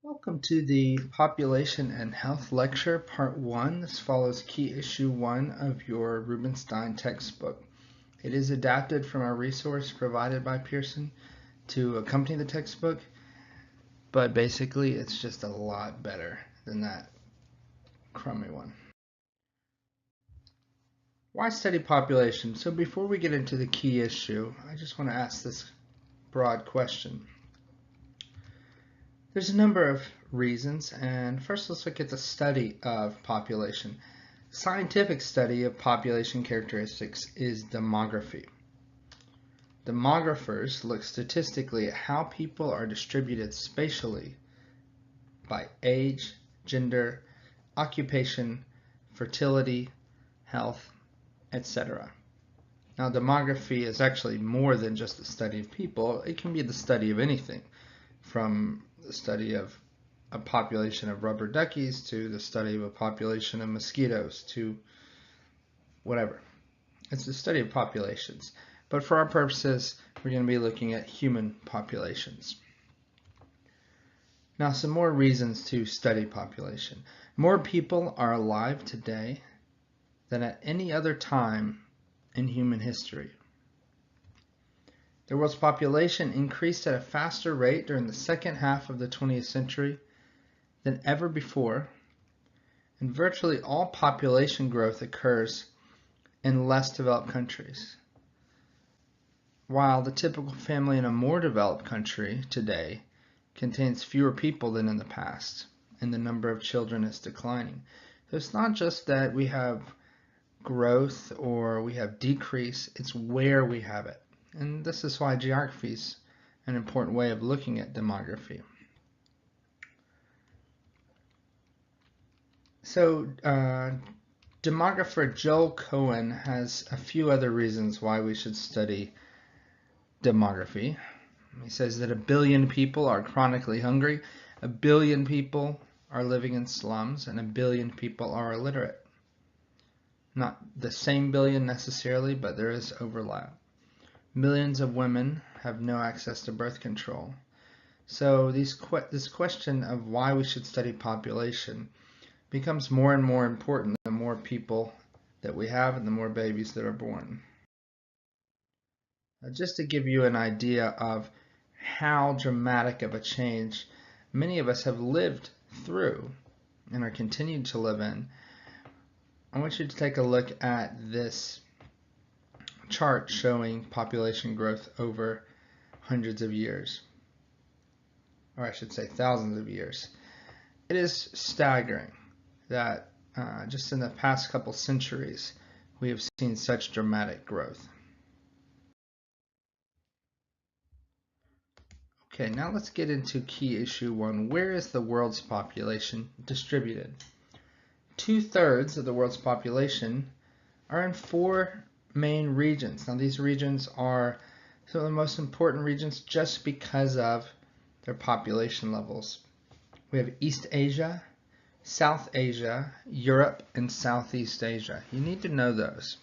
Welcome to the Population and Health Lecture, Part 1. This follows Key Issue 1 of your Rubenstein textbook. It is adapted from a resource provided by Pearson to accompany the textbook, but basically it's just a lot better than that crummy one. Why study population? So before we get into the key issue, I just want to ask this broad question. There's a number of reasons, and first let's look at the study of population. Scientific study of population characteristics is demography. Demographers look statistically at how people are distributed spatially by age, gender, occupation, fertility, health, etc. Now, demography is actually more than just the study of people. It can be the study of anything, from the study of a population of rubber duckies to the study of a population of mosquitoes to whatever. It's the study of populations. But for our purposes, we're going to be looking at human populations. Now, some more reasons to study population. More people are alive today than at any other time in human history. The world's population increased at a faster rate during the second half of the 20th century than ever before, and virtually all population growth occurs in less developed countries. While the typical family in a more developed country today contains fewer people than in the past, and the number of children is declining. So it's not just that we have growth or we have decrease, it's where we have it. And this is why geography is an important way of looking at demography. So, demographer Joel Cohen has a few other reasons why we should study demography. He says that 1 billion people are chronically hungry, 1 billion people are living in slums, and 1 billion people are illiterate. Not the same billion necessarily, but there is overlap. Millions of women have no access to birth control. So this question of why we should study population becomes more and more important the more people that we have and the more babies that are born. Just to give you an idea of how dramatic of a change many of us have lived through and are continuing to live in, I want you to take a look at this chart showing population growth over hundreds of years, or I should say thousands of years. It is staggering that just in the past couple centuries we have seen such dramatic growth. Okay, now let's get into key issue 1. Where is the world's population distributed? 2/3 of the world's population are in 4 main regions. Now these regions are some of the most important regions just because of their population levels. We have East Asia, South Asia, Europe, and Southeast Asia. You need to know those.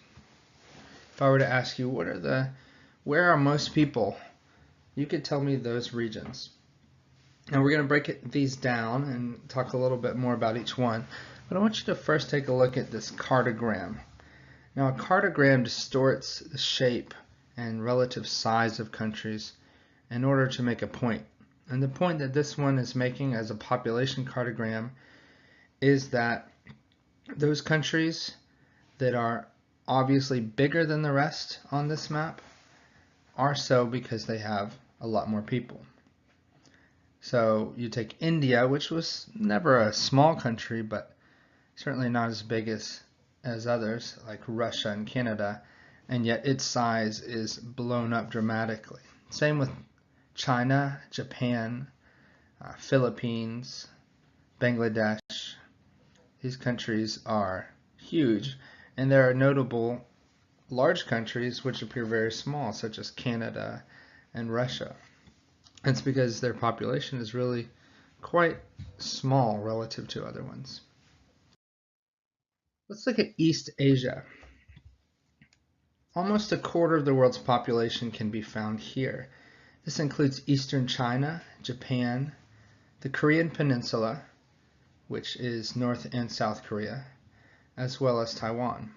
If I were to ask you where are most people, you could tell me those regions. Now we're going to break these down and talk a little bit more about each one, but I want you to first take a look at this cartogram. Now, a cartogram distorts the shape and relative size of countries in order to make a point. And the point that this one is making as a population cartogram is that those countries that are obviously bigger than the rest on this map are so because they have a lot more people. So you take India, which was never a small country, but certainly not as big as others like Russia and Canada, and yet its size is blown up dramatically. Same with China, Japan, Philippines, Bangladesh. These countries are huge, and there are notable large countries which appear very small, such as Canada and Russia. It's because their population is really quite small relative to other ones. Let's look at East Asia. Almost 1/4 of the world's population can be found here. This includes Eastern China, Japan, the Korean Peninsula, which is North and South Korea, as well as Taiwan.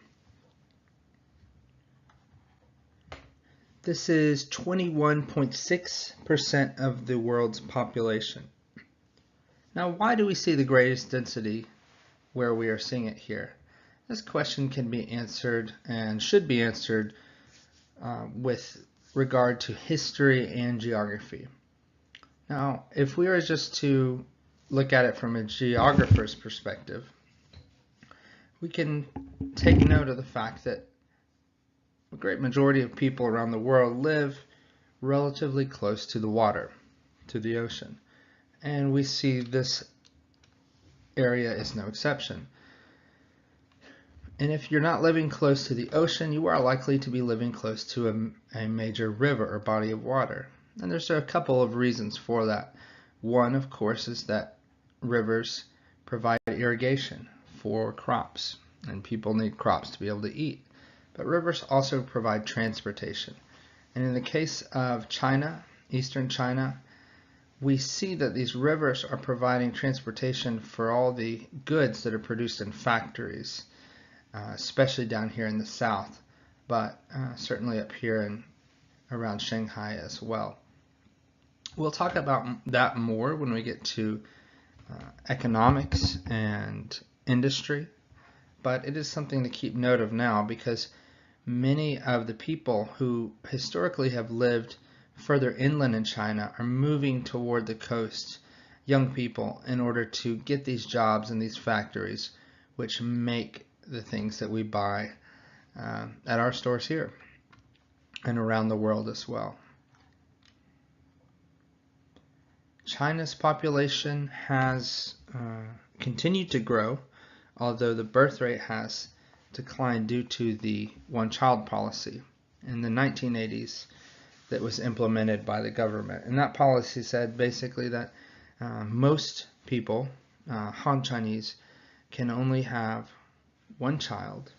This is 21.6% of the world's population. Now, why do we see the greatest density where we are seeing it here? This question can be answered and should be answered with regard to history and geography. Now, if we were just to look at it from a geographer's perspective, we can take note of the fact that a great majority of people around the world live relatively close to the water, to the ocean. And we see this area is no exception. And if you're not living close to the ocean, you are likely to be living close to a major river or body of water. And there's a couple of reasons for that. One, of course, is that rivers provide irrigation for crops, and people need crops to be able to eat. But rivers also provide transportation. And in the case of China, eastern China, we see that these rivers are providing transportation for all the goods that are produced in factories, especially down here in the south, but certainly up here and around Shanghai as well. We'll talk about that more when we get to economics and industry, but it is something to keep note of now because many of the people who historically have lived further inland in China are moving toward the coast, young people, in order to get these jobs in these factories which make the things that we buy at our stores here and around the world as well. China's population has continued to grow, although the birth rate has declined due to the one-child policy in the 1980s that was implemented by the government. And that policy said basically that most people, Han Chinese, can only have one child.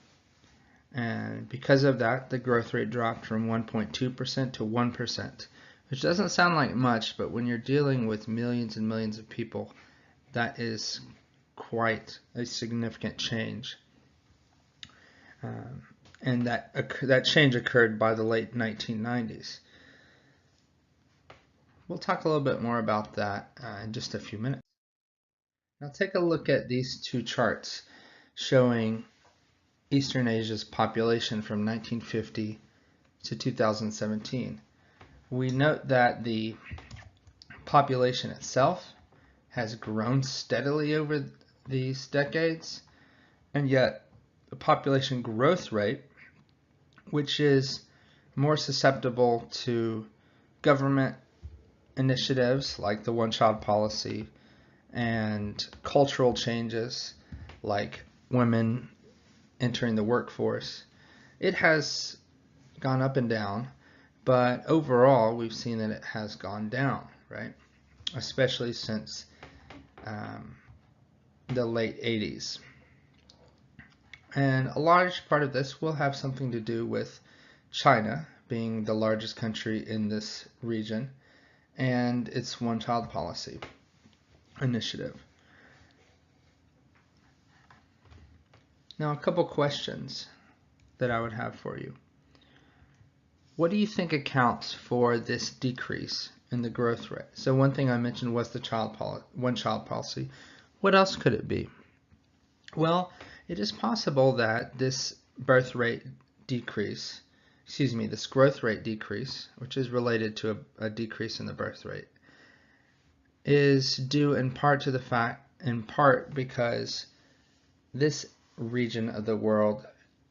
And because of that, the growth rate dropped from 1.2% to 1%, which doesn't sound like much, but when you're dealing with millions and millions of people, that is quite a significant change. And that change occurred by the late 1990s. We'll talk a little bit more about that in just a few minutes. Now take a look at these two charts showing Eastern Asia's population from 1950 to 2017. We note that the population itself has grown steadily over these decades, and yet the population growth rate, which is more susceptible to government initiatives like the one-child policy and cultural changes like women entering the workforce, it has gone up and down, but overall we've seen that it has gone down, right? Especially since the late 80s. And a large part of this will have something to do with China being the largest country in this region and its one-child policy initiative. Now, a couple questions that I would have for you. What do you think accounts for this decrease in the growth rate? So one thing I mentioned was the one-child policy. What else could it be? Well, it is possible that this growth rate decrease, which is related to a decrease in the birth rate, is due in part because this region of the world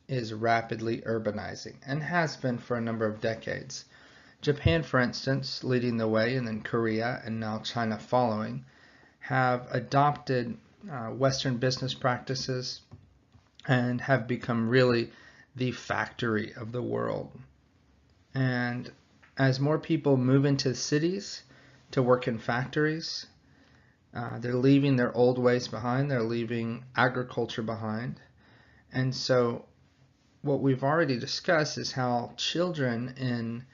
is rapidly urbanizing and has been for a number of decades. Japan, for instance, leading the way, and then Korea and now China following, have adopted Western business practices and have become really the factory of the world. And as more people move into cities to work in factories, they're leaving their old ways behind, they're leaving agriculture behind. And so what we've already discussed is how children in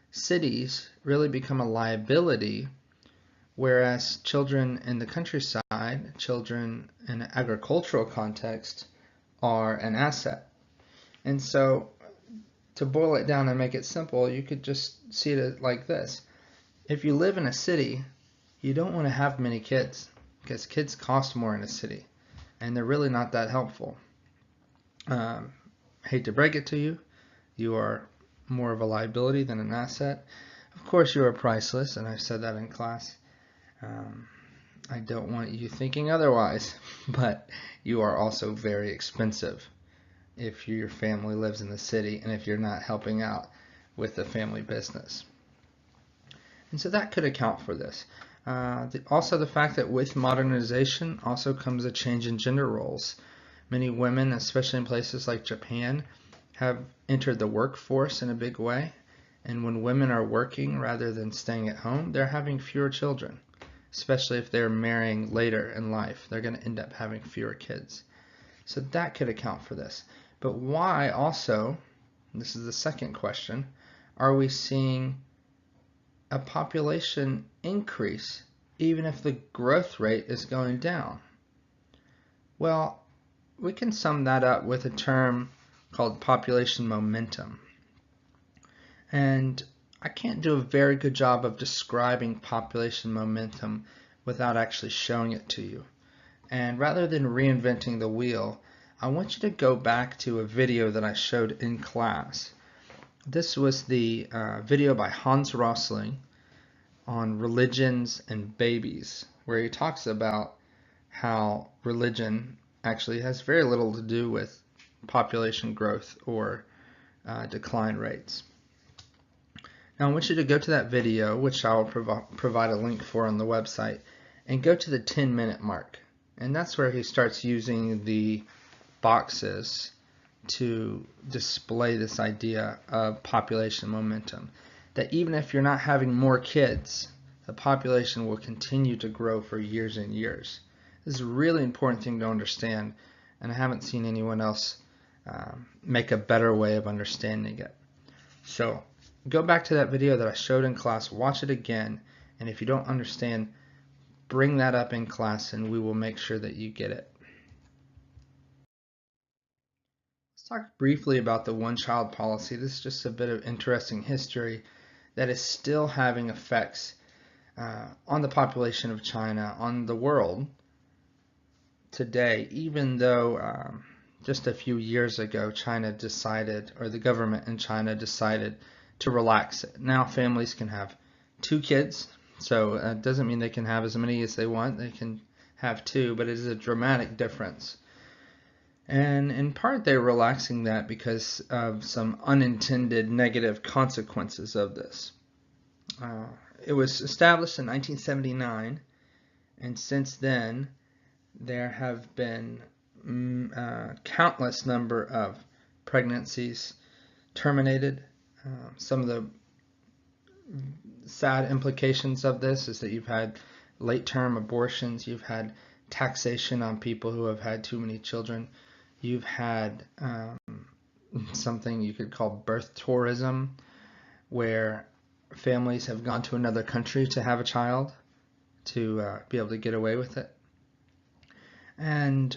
cities really become a liability whereas children in the countryside, children in an agricultural context, are an asset. And so, to boil it down and make it simple, you could just see it like this. If you live in a city, you don't want to have many kids, because kids cost more in a city, and they're really not that helpful. Hate to break it to you, you are more of a liability than an asset. Of course, you are priceless, and I've said that in class. I don't want you thinking otherwise, but you are also very expensive if your family lives in the city and if you're not helping out with the family business. And so that could account for this. Also the fact that with modernization also comes a change in gender roles. Many women, especially in places like Japan, have entered the workforce in a big way. And when women are working rather than staying at home, they're having fewer children, especially if they're marrying later in life. They're going to end up having fewer kids. So that could account for this. But why also, this is the second question, are we seeing a population increase even if the growth rate is going down? Well, we can sum that up with a term called population momentum. And I can't do a very good job of describing population momentum without actually showing it to you. And rather than reinventing the wheel, I want you to go back to a video that I showed in class. This was the video by Hans Rosling on religions and babies, where he talks about how religion actually has very little to do with population growth or decline rates. Now I want you to go to that video, which I will provide a link for on the website, and go to the 10-minute mark. And that's where he starts using the boxes to display this idea of population momentum. That even if you're not having more kids, the population will continue to grow for years and years. This is a really important thing to understand, and I haven't seen anyone else make a better way of understanding it. So go back to that video that I showed in class, watch it again, and if you don't understand, bring that up in class and we will make sure that you get it. Let's talk briefly about the one-child policy. This is just a bit of interesting history that is still having effects on the population of China, on the world today, even though just a few years ago China decided, or the government in China decided, to relax it. Now families can have 2 kids, so it doesn't mean they can have as many as they want. They can have 2, but it is a dramatic difference. And in part they're relaxing that because of some unintended negative consequences of this. It was established in 1979, and since then there have been countless number of pregnancies terminated. Some of the sad implications of this is that you've had late-term abortions, you've had taxation on people who have had too many children, you've had something you could call birth tourism, where families have gone to another country to have a child to be able to get away with it. And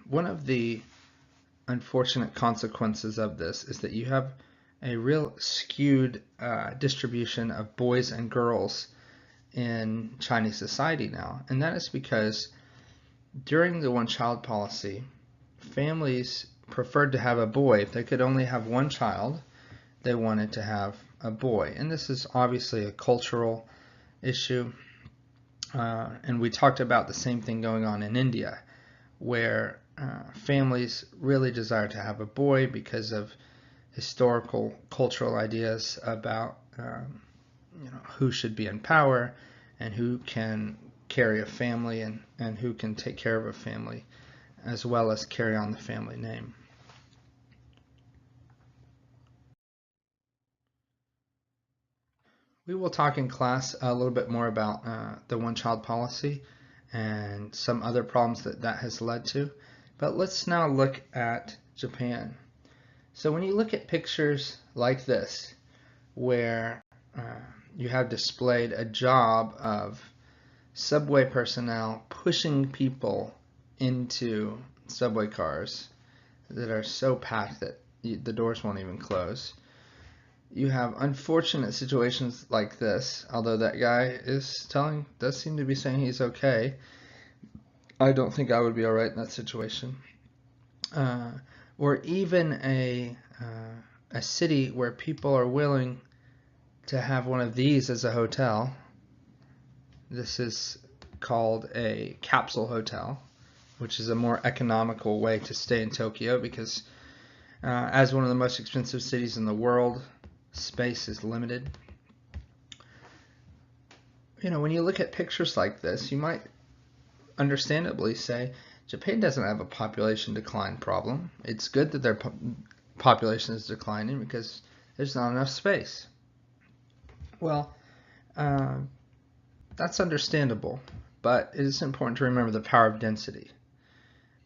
one of the unfortunate consequences of this is that you have a real skewed distribution of boys and girls in Chinese society now. And that is because during the one-child policy, families preferred to have a boy. If they could only have one child, they wanted to have a boy. And this is obviously a cultural issue. And we talked about the same thing going on in India, where families really desire to have a boy because of historical, cultural ideas about who should be in power and who can carry a family and who can take care of a family, as well as carry on the family name. We will talk in class a little bit more about the one-child policy and some other problems that has led to. But let's now look at Japan. So when you look at pictures like this, where you have displayed a job of subway personnel pushing people into subway cars that are so packed that the doors won't even close. You have unfortunate situations like this, although that guy does seem to be saying he's okay. I don't think I would be alright in that situation. Or even a city where people are willing to have one of these as a hotel. This is called a capsule hotel, which is a more economical way to stay in Tokyo because as one of the most expensive cities in the world, space is limited. When you look at pictures like this, you might understandably say Japan doesn't have a population decline problem. It's good that their population is declining because there's not enough space. Well, that's understandable, but it is important to remember the power of density.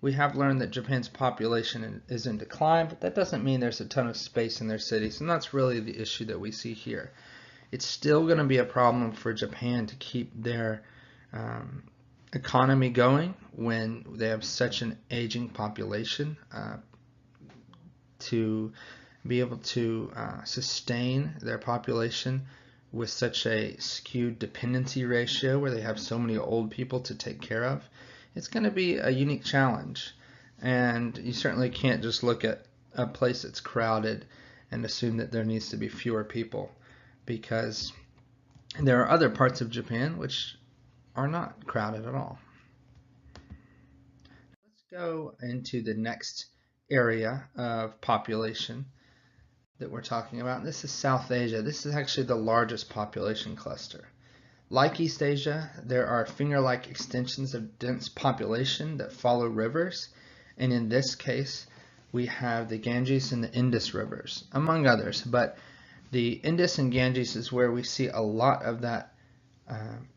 We have learned that Japan's population is in decline, but that doesn't mean there's a ton of space in their cities, and that's really the issue that we see here. It's still going to be a problem for Japan to keep their economy going when they have such an aging population, to be able to sustain their population with such a skewed dependency ratio where they have so many old people to take care of. It's going to be a unique challenge, and you certainly can't just look at a place that's crowded and assume that there needs to be fewer people, because there are other parts of Japan which are not crowded at all. Let's go into the next area of population that we're talking about. This is South Asia. This is actually the largest population cluster. Like East Asia, there are finger-like extensions of dense population that follow rivers, and in this case we have the Ganges and the Indus rivers, among others, but the Indus and Ganges is where we see a lot of that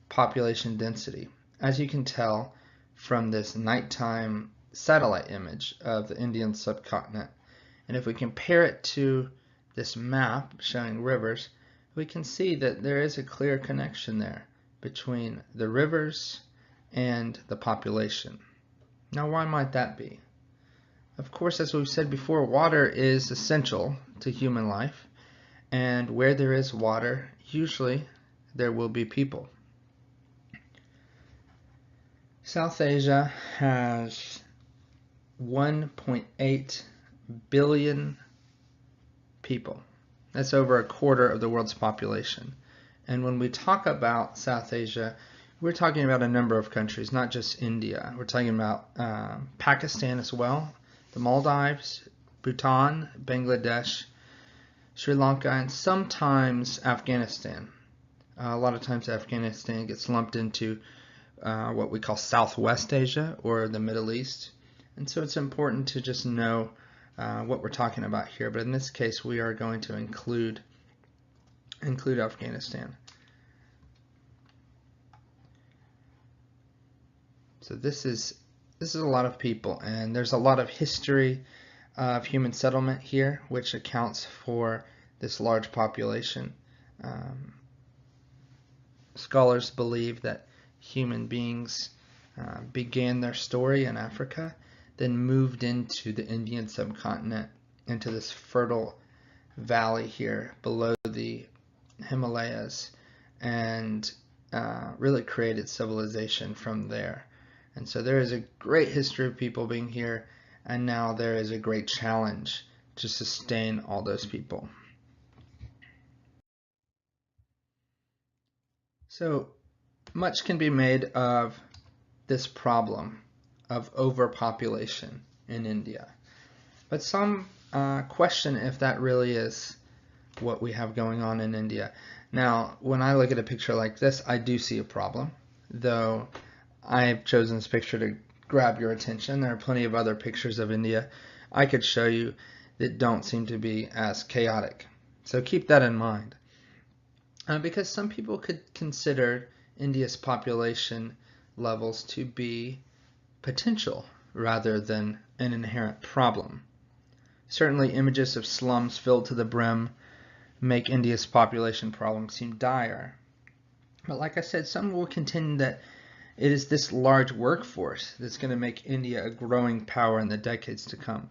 population density, as you can tell from this nighttime satellite image of the Indian subcontinent. And if we compare it to this map showing rivers, we can see that there is a clear connection there between the rivers and the population. Now, why might that be? Of course, as we've said before, water is essential to human life, and where there is water, usually there will be people. South Asia has 1.8 billion people. That's over a quarter of the world's population. And when we talk about South Asia, we're talking about a number of countries, not just India. We're talking about Pakistan as well, the Maldives, Bhutan, Bangladesh, Sri Lanka, and sometimes Afghanistan. A lot of times Afghanistan gets lumped into what we call Southwest Asia or the Middle East. And so it's important to just know what we're talking about here, but in this case we are going to include Afghanistan. So this is a lot of people, and there's a lot of history of human settlement here, which accounts for this large population. Scholars believe that human beings began their story in Africa, then moved into the Indian subcontinent, into this fertile valley here below the Himalayas, and really created civilization from there. And so there is a great history of people being here, and now there is a great challenge to sustain all those people. So much can be made of this problem of overpopulation in India, but some question if that really is what we have going on in India. Now, when I look at a picture like this, I do see a problem, though I've chosen this picture to grab your attention. There are plenty of other pictures of India I could show you that don't seem to be as chaotic. So keep that in mind. Because some people could consider India's population levels to be potential rather than an inherent problem. Certainly images of slums filled to the brim make India's population problem seem dire. But like I said, some will contend that it is this large workforce that's going to make India a growing power in the decades to come.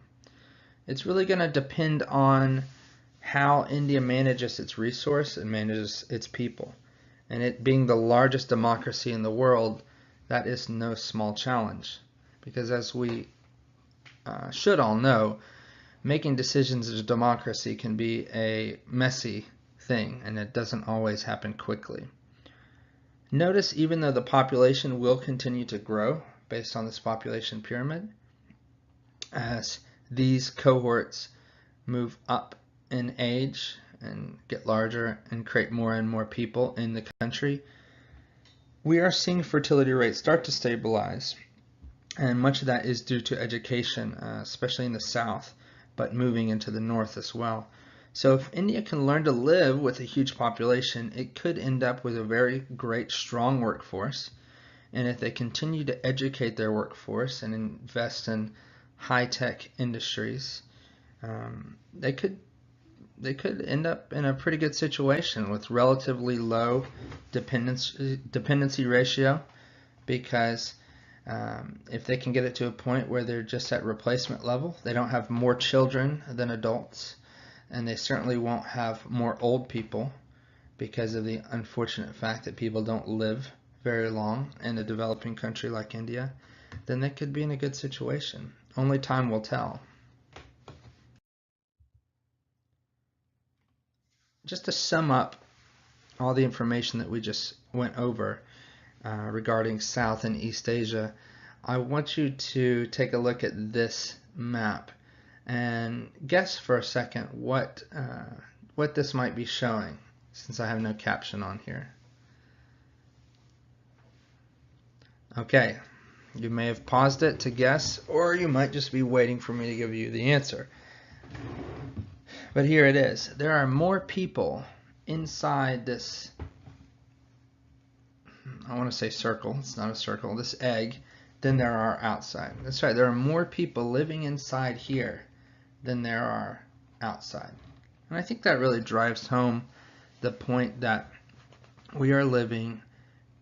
It's really going to depend on how India manages its resource and manages its people. And it being the largest democracy in the world, that is no small challenge. Because as we should all know, making decisions as a democracy can be a messy thing, and it doesn't always happen quickly. Notice even though the population will continue to grow based on this population pyramid, as these cohorts move up in age and get larger and create more and more people in the country, we are seeing fertility rates start to stabilize. And much of that is due to education, especially in the south, but moving into the north as well. So if India can learn to live with a huge population, it could end up with a very great, strong workforce. And if they continue to educate their workforce and invest in high-tech industries, they could end up in a pretty good situation with relatively low dependency ratio, because if they can get it to a point where they're just at replacement level, they don't have more children than adults, and they certainly won't have more old people because of the unfortunate fact that people don't live very long in a developing country like India, then they could be in a good situation. Only time will tell. Just to sum up all the information that we just went over regarding South and East Asia, I want you to take a look at this map and guess for a second what this might be showing, since I have no caption on here. Okay, you may have paused it to guess, or you might just be waiting for me to give you the answer. But here it is. There are more people inside this, I want to say circle, it's not a circle, this egg, than there are outside. That's right, there are more people living inside here than there are outside. And I think that really drives home the point that we are living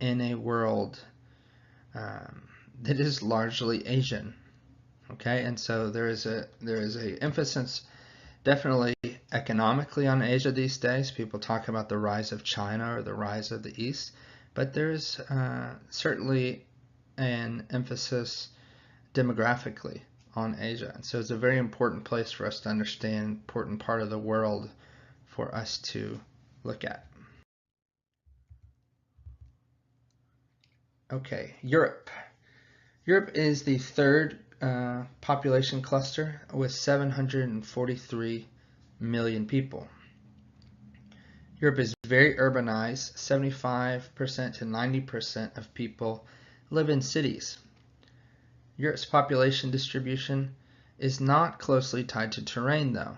in a world that is largely Asian. Okay, and so there is a emphasis definitely economically on Asia these days. People talk about the rise of China or the rise of the East, but there's certainly an emphasis demographically on Asia. And so it's a very important place for us to understand, important part of the world for us to look at. Okay, Europe. Europe is the third population cluster with 743 million people. Europe is very urbanized. 75% to 90% of people live in cities. Europe's population distribution is not closely tied to terrain, though.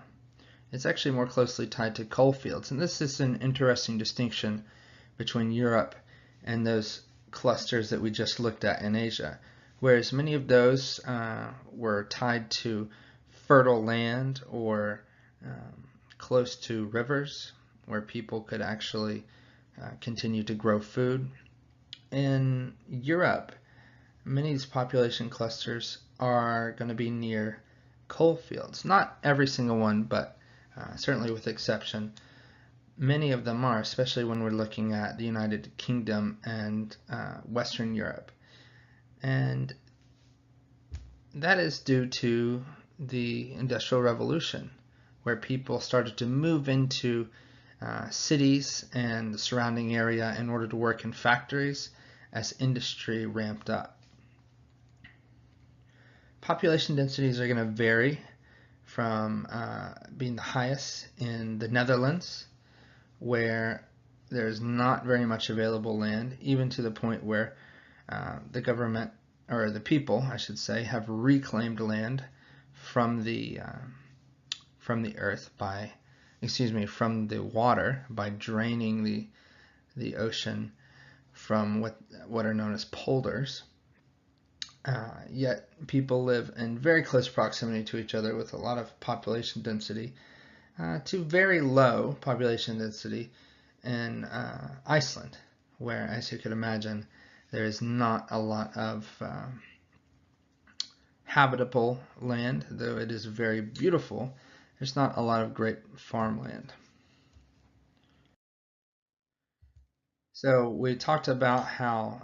It's actually more closely tied to coal fields. And this is an interesting distinction between Europe and those clusters that we just looked at in Asia. Whereas many of those were tied to fertile land or close to rivers where people could actually continue to grow food. In Europe, many of these population clusters are going to be near coal fields. Not every single one, but certainly with exception. Many of them are, especially when we're looking at the United Kingdom and Western Europe. And that is due to the Industrial Revolution, where people started to move into cities and the surrounding area in order to work in factories as industry ramped up. Population densities are going to vary from being the highest in the Netherlands, where there's not very much available land, even to the point where the government, or the people, I should say, have reclaimed land from the earth by, from the water by draining the ocean from what are known as polders. Yet people live in very close proximity to each other with a lot of population density, to very low population density in Iceland, where, as you could imagine, there is not a lot of habitable land, though it is very beautiful. There's not a lot of great farmland. So we talked about how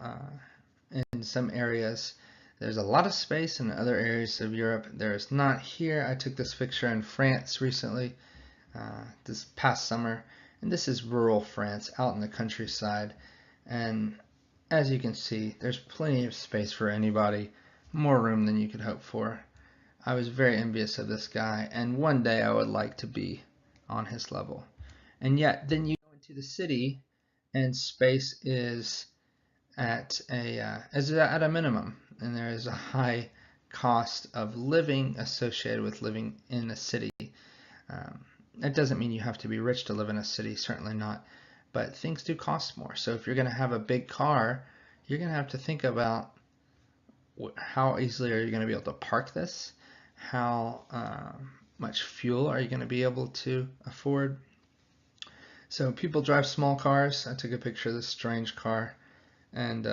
in some areas there's a lot of space, in other areas of Europe there is not. Here I took this picture in France recently, this past summer, and this is rural France out in the countryside, and as you can see there's plenty of space for anybody, more room than you could hope for. I was very envious of this guy, and one day I would like to be on his level. And yet then you go into the city and space is at a minimum, and there is a high cost of living associated with living in a city. That doesn't mean you have to be rich to live in a city, certainly not, but things do cost more. So if you're going to have a big car, you're going to have to think about how easily are you going to be able to park this, how much fuel are you going to be able to afford. So people drive small cars. I took a picture of this strange car, and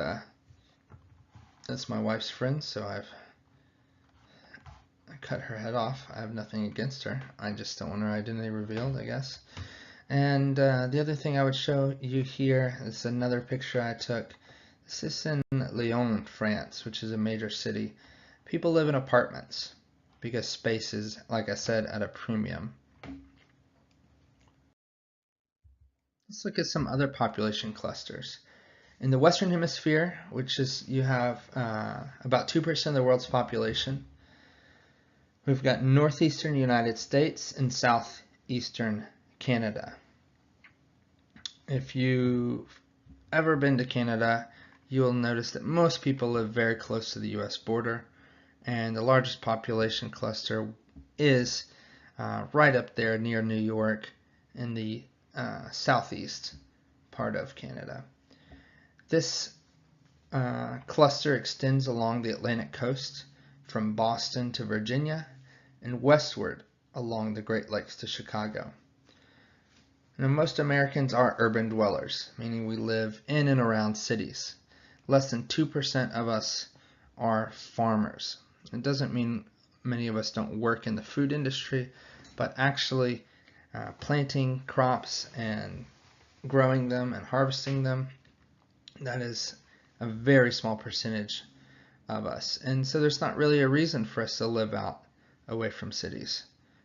that's my wife's friend, so I cut her head off. I have nothing against her. I just don't want her identity revealed, I guess. And the other thing I would show you here is another picture I took. This is in Lyon, France, which is a major city. People live in apartments because space is, like I said, at a premium. Let's look at some other population clusters. In the Western Hemisphere, which is, you have about 2% of the world's population, we've got northeastern United States and southeastern Canada. If you've ever been to Canada, you will notice that most people live very close to the US border, and the largest population cluster is right up there near New York in the southeast part of Canada. This cluster extends along the Atlantic coast from Boston to Virginia and westward along the Great Lakes to Chicago. Now, most Americans are urban dwellers, meaning we live in and around cities. Less than 2% of us are farmers. It doesn't mean many of us don't work in the food industry, but actually planting crops and growing them and harvesting them, that is a very small percentage of us. And so there's not really a reason for us to live out away from cities,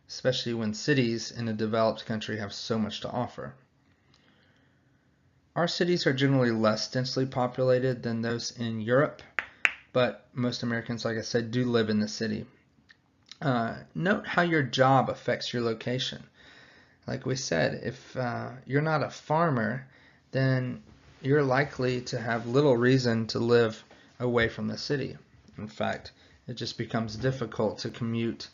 especially when cities in a developed country have so much to offer. Our cities are generally less densely populated than those in Europe, but most Americans, like I said, do live in the city. Note how your job affects your location. Like we said, if you're not a farmer, then you're likely to have little reason to live away from the city. In fact, it just becomes difficult to commute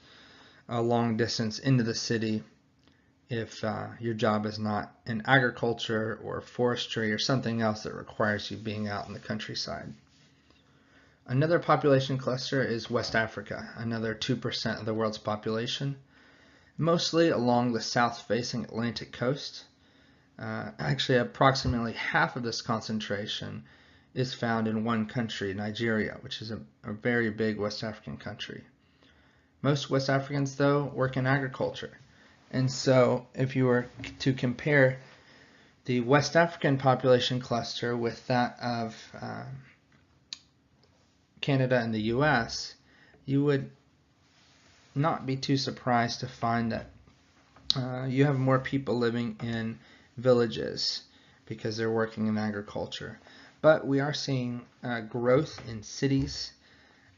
a long distance into the city if your job is not in agriculture or forestry or something else that requires you being out in the countryside. Another population cluster is West Africa, another 2% of the world's population, mostly along the south-facing Atlantic coast. Actually, approximately half of this concentration is found in one country, Nigeria, which is a very big West African country. Most West Africans, though, work in agriculture. And so if you were to compare the West African population cluster with that of Canada and the US, you would not be too surprised to find that you have more people living in villages because they're working in agriculture. But we are seeing growth in cities,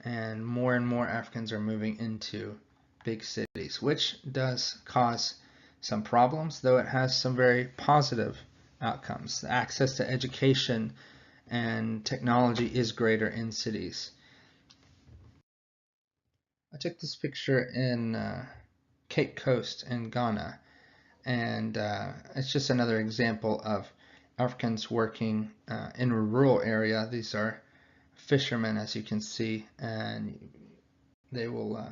and more Africans are moving into big cities, which does cause some problems, though it has some very positive outcomes. The access to education and technology is greater in cities. I took this picture in Cape Coast in Ghana, and it's just another example of Africans working in a rural area. These are fishermen, as you can see, and they will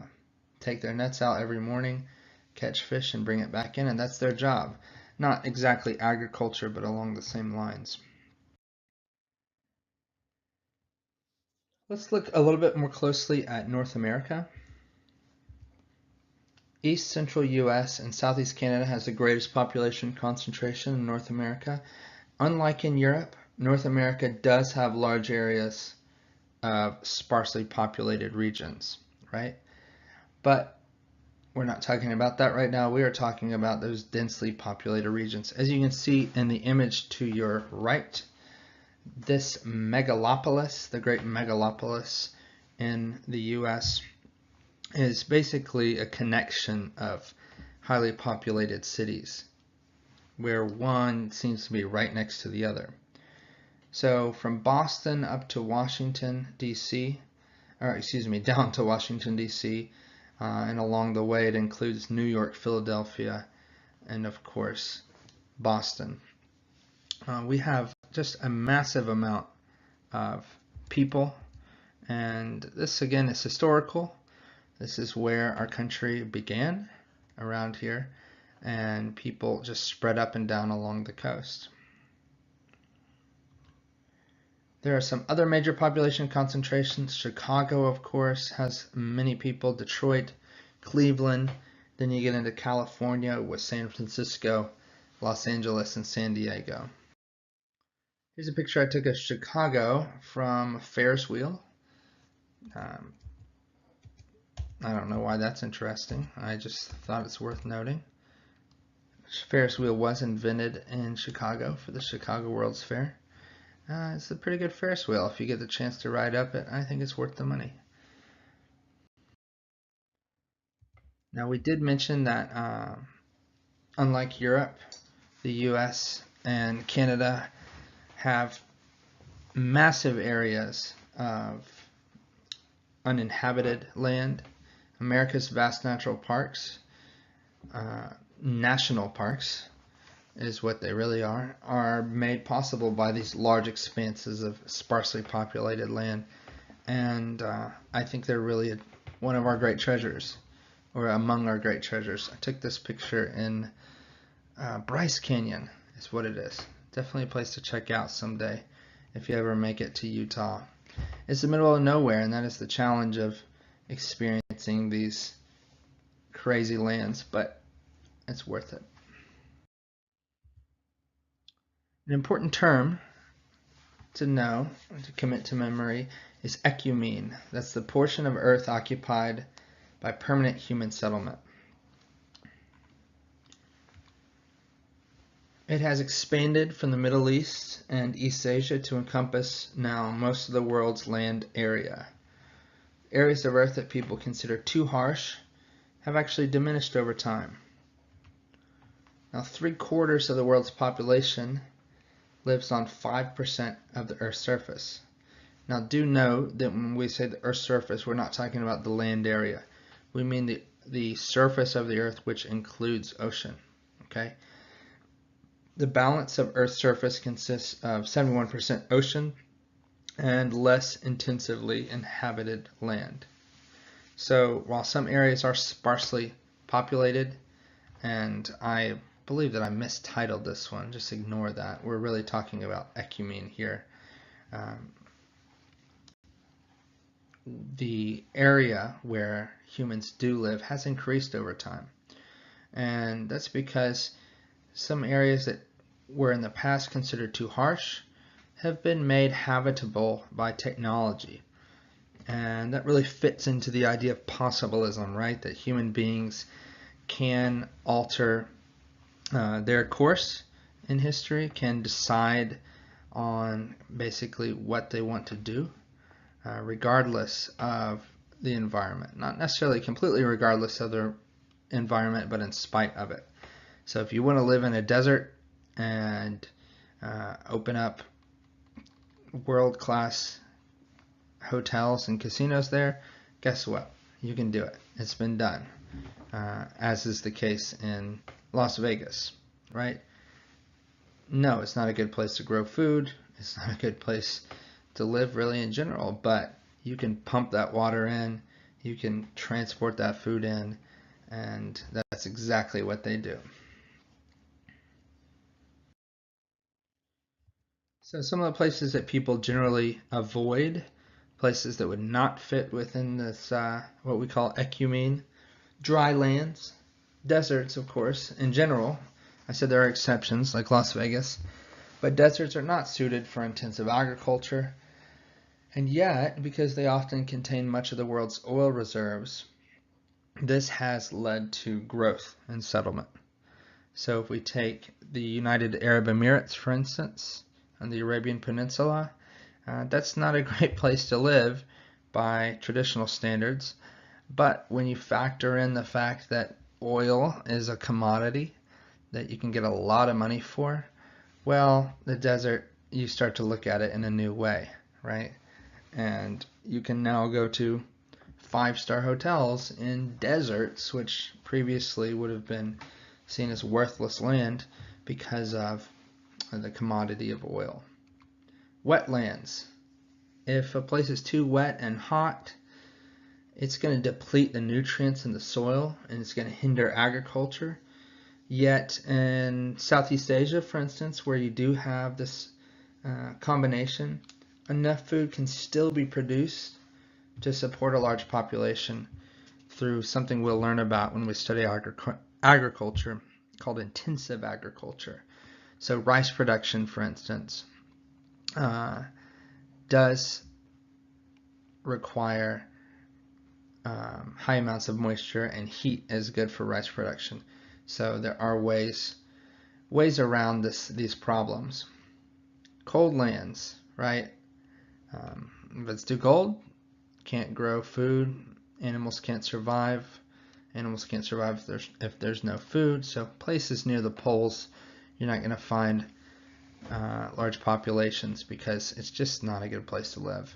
take their nets out every morning. catch fish and bring it back in, and that's their job. Not exactly agriculture, but along the same lines. Let's look a little bit more closely at North America. East Central US and Southeast Canada has the greatest population concentration in North America. Unlike in Europe, North America does have large areas of sparsely populated regions, right? But we're not talking about that right now. We are talking about those densely populated regions. As you can see in the image to your right, this megalopolis, the great megalopolis in the US, is basically a connection of highly populated cities where one seems to be right next to the other. So from Boston up to Washington, D.C., or excuse me, down to Washington, D.C., and along the way it includes New York, Philadelphia, and of course Boston. We have just a massive amount of people, and this again is historical. This is where our country began, around here, and people just spread up and down along the coast. There are some other major population concentrations. Chicago, of course, has many people. Detroit, Cleveland. Then you get into California with San Francisco, Los Angeles, and San Diego. Here's a picture I took of Chicago from a Ferris wheel. I don't know why that's interesting. I just thought it's worth noting. Ferris wheel was invented in Chicago for the Chicago World's Fair. It's a pretty good Ferris wheel. If you get the chance to ride up it, I think it's worth the money. Now, we did mention that unlike Europe, the US and Canada have massive areas of uninhabited land. America's vast natural parks, national parks is what they really are made possible by these large expanses of sparsely populated land. And I think they're really one of our great treasures, or among our great treasures. I took this picture in Bryce Canyon, is what it is. Definitely a place to check out someday if you ever make it to Utah. It's the middle of nowhere, and that is the challenge of experiencing these crazy lands, but it's worth it. An important term to know, to commit to memory, is ecumene. That's the portion of Earth occupied by permanent human settlement. It has expanded from the Middle East and East Asia to encompass now most of the world's land area. Areas of Earth that people consider too harsh have actually diminished over time. Now, 3/4 of the world's population lives on 5% of the Earth's surface. Now, do know that when we say the Earth's surface, we're not talking about the land area. We mean the surface of the Earth, which includes ocean. Okay? The balance of Earth's surface consists of 71% ocean and less intensively inhabited land. So while some areas are sparsely populated, and I believe that I mistitled this one, just ignore that. We're really talking about ecumene here. The area where humans do live has increased over time. And that's because some areas that were in the past considered too harsh have been made habitable by technology. And that really fits into the idea of possibilism, right? That human beings can alter their course in history, can decide on basically what they want to do, regardless of the environment. Not necessarily completely regardless of the environment, but in spite of it. So if you want to live in a desert and open up world-class hotels and casinos there, guess what? You can do it. It's been done, as is the case in Las Vegas, right? No, it's not a good place to grow food. It's not a good place to live really in general, but you can pump that water in, you can transport that food in, and That's exactly what they do. So some of the places that people generally avoid, places that would not fit within this what we call ecumene: dry lands, deserts, of course, in general. I said there are exceptions, like Las Vegas, but deserts are not suited for intensive agriculture. And yet, because they often contain much of the world's oil reserves, this has led to growth and settlement. So if we take the United Arab Emirates, for instance, on the Arabian Peninsula, that's not a great place to live by traditional standards. But when you factor in the fact that oil is a commodity that you can get a lot of money for, well, the desert, you start to look at it in a new way, right? And you can now go to 5-star hotels in deserts, which previously would have been seen as worthless land because of the commodity of oil. Wetlands. If a place is too wet and hot, it's going to deplete the nutrients in the soil and it's going to hinder agriculture. Yet in Southeast Asia, for instance, where you do have this combination, enough food can still be produced to support a large population through something we'll learn about when we study agriculture called intensive agriculture. So rice production, for instance, does require high amounts of moisture, and heat is good for rice production. So there are ways around these problems. Cold lands, right? If it's too cold, can't grow food. Animals can't survive. Animals can't survive if there's no food. So places near the poles, you're not going to find large populations because it's just not a good place to live.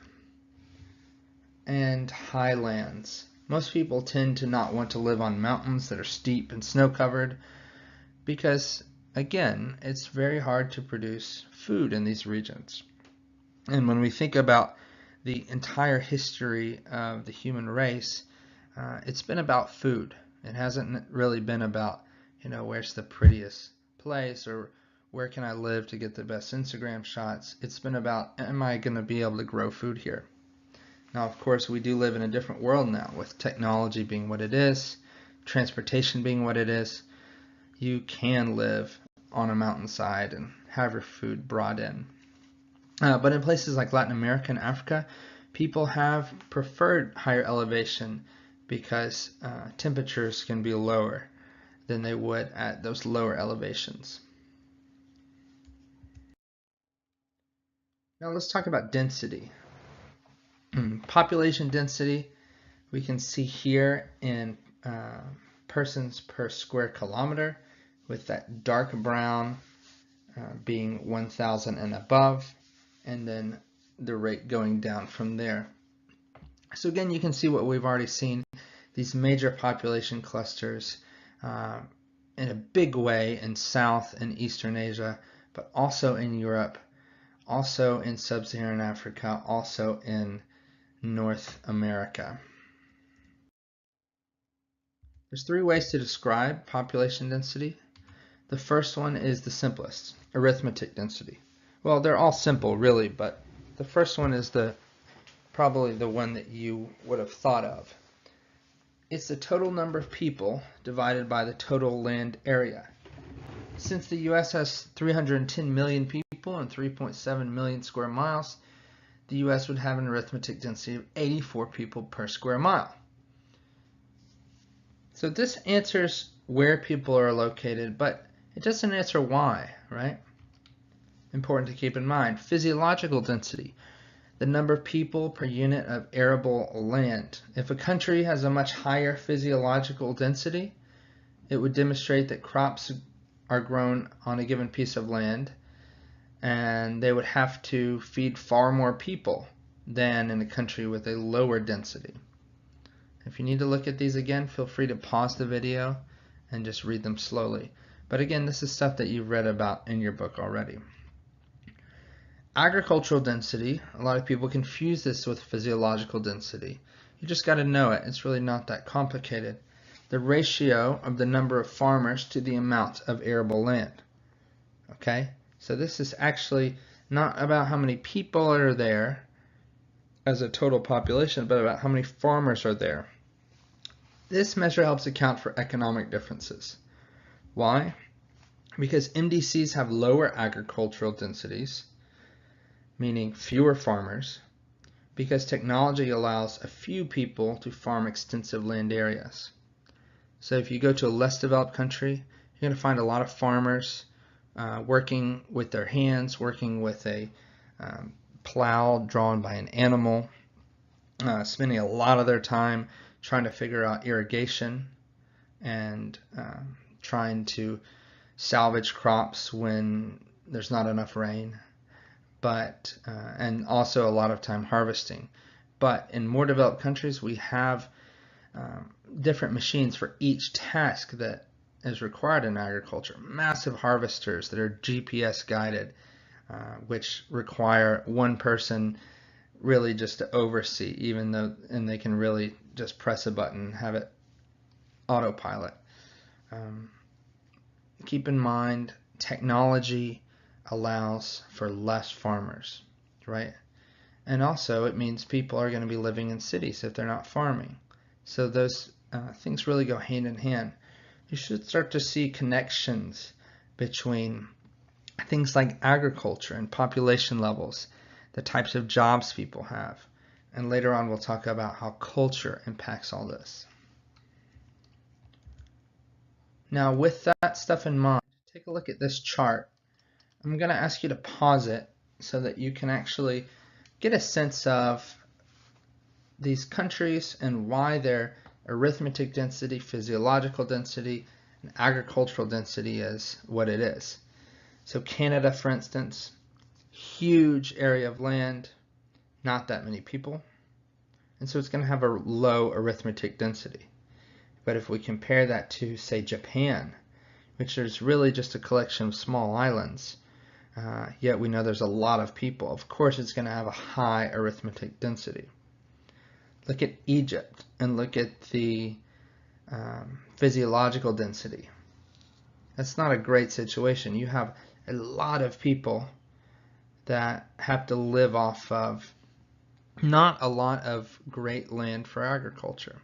And highlands. Most people tend to not want to live on mountains that are steep and snow-covered because, again, it's very hard to produce food in these regions. And when we think about the entire history of the human race, it's been about food. It hasn't really been about, where's the prettiest place or where can I live to get the best Instagram shots. It's been about, am I going to be able to grow food here? Now, of course, we do live in a different world now with technology being what it is, transportation being what it is. You can live on a mountainside and have your food brought in. But in places like Latin America and Africa, people have preferred higher elevation because temperatures can be lower than they would at those lower elevations. Now let's talk about density. Population density, we can see here in persons per square kilometer, with that dark brown being 1,000 and above, and then the rate going down from there. So again, you can see what we've already seen, these major population clusters in a big way in South and Eastern Asia, but also in Europe, also in Sub-Saharan Africa, also in North America. There's 3 ways to describe population density. The first one is the simplest, arithmetic density. Well, they're all simple really, but the first one is probably the one that you would have thought of. It's the total number of people divided by the total land area. Since the US has 310 million people and 3.7 million square miles, the US would have an arithmetic density of 84 people per square mile. So this answers where people are located, but it doesn't answer why, right? Important to keep in mind. Physiological density, the number of people per unit of arable land. If a country has a much higher physiological density, it would demonstrate that crops are grown on a given piece of land, and they would have to feed far more people than in a country with a lower density. If you need to look at these again, feel free to pause the video and just read them slowly. But again, this is stuff that you've read about in your book already. Agricultural density, a lot of people confuse this with physiological density. You just got to know it. It's really not that complicated. the ratio of the number of farmers to the amount of arable land. Okay, so this is actually not about how many people are there as a total population, but about how many farmers are there. This measure helps account for economic differences. Why? Because MDCs have lower agricultural densities, meaning fewer farmers, because technology allows a few people to farm extensive land areas. So if you go to a less developed country, you're going to find a lot of farmers working with their hands, working with a plow drawn by an animal, spending a lot of their time trying to figure out irrigation and trying to salvage crops when there's not enough rain, but and also a lot of time harvesting. But in more developed countries, we have different machines for each task that is required in agriculture. Massive harvesters that are GPS guided, which require one person really just to oversee, even though, and they can really just press a button and have it autopilot. Keep in mind, technology allows for less farmers, right? And also it means people are going to be living in cities if they're not farming. So those things really go hand in hand. You should start to see connections between things like agriculture and population levels, the types of jobs people have. And later on we'll talk about how culture impacts all this. Now with that stuff in mind, take a look at this chart. I'm going to ask you to pause it so that you can actually get a sense of these countries and why their arithmetic density, physiological density, and agricultural density is what it is. So Canada, for instance, huge area of land, not that many people, and so it's going to have a low arithmetic density. But if we compare that to, say, Japan, which is really just a collection of small islands, yet we know there's a lot of people, of course it's going to have a high arithmetic density. Look at Egypt and look at the physiological density. That's not a great situation. You have a lot of people that have to live off of not a lot of great land for agriculture.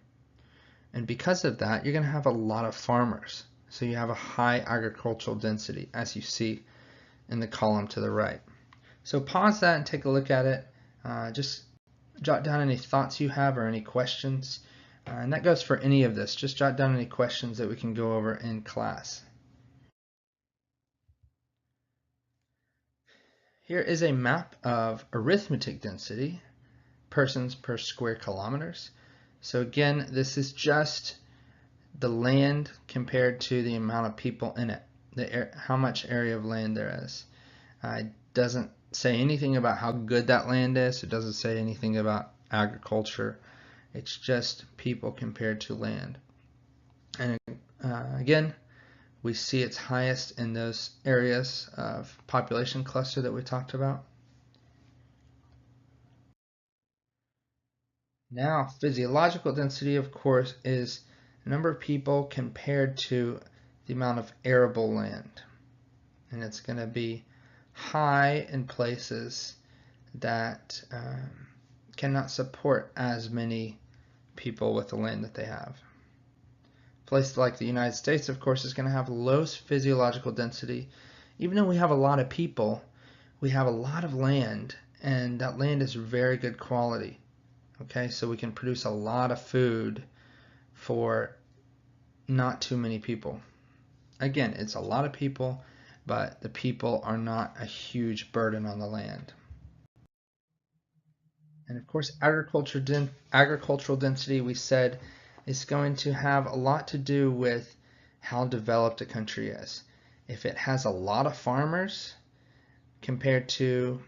And because of that, you're going to have a lot of farmers. So you have a high agricultural density, as you see in the column to the right. So pause that and take a look at it. Just jot down any thoughts you have or any questions. And that goes for any of this. Just jot down any questions that we can go over in class. Here is a map of arithmetic density, persons per square kilometers. So again, this is just the land compared to the amount of people in it, how much area of land there is. It doesn't say anything about how good that land is. It doesn't say anything about agriculture. It's just people compared to land. And again, we see it's highest in those areas of population cluster that we talked about. Now, physiological density, of course, is the number of people compared to the amount of arable land. And it's going to be high in places that cannot support as many people with the land that they have. Places like the United States, of course, is going to have low physiological density. Even though we have a lot of people, we have a lot of land, and that land is very good quality. Okay, so we can produce a lot of food for not too many people. Again, it's a lot of people, but the people are not a huge burden on the land. And of course, agricultural density, we said, is going to have a lot to do with how developed a country is. If it has a lot of farmers compared to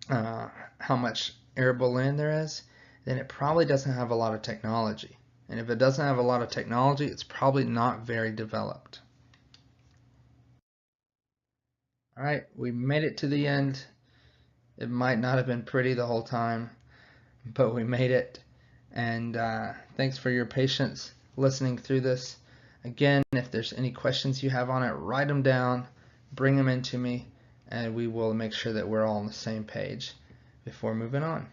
how much arable land there is, then it probably doesn't have a lot of technology. And if it doesn't have a lot of technology, it's probably not very developed. All right, we made it to the end. It might not have been pretty the whole time, but we made it. And thanks for your patience. listening through this. Again, if there's any questions you have on it, write them down, bring them into me, and we will make sure that we're all on the same page before moving on.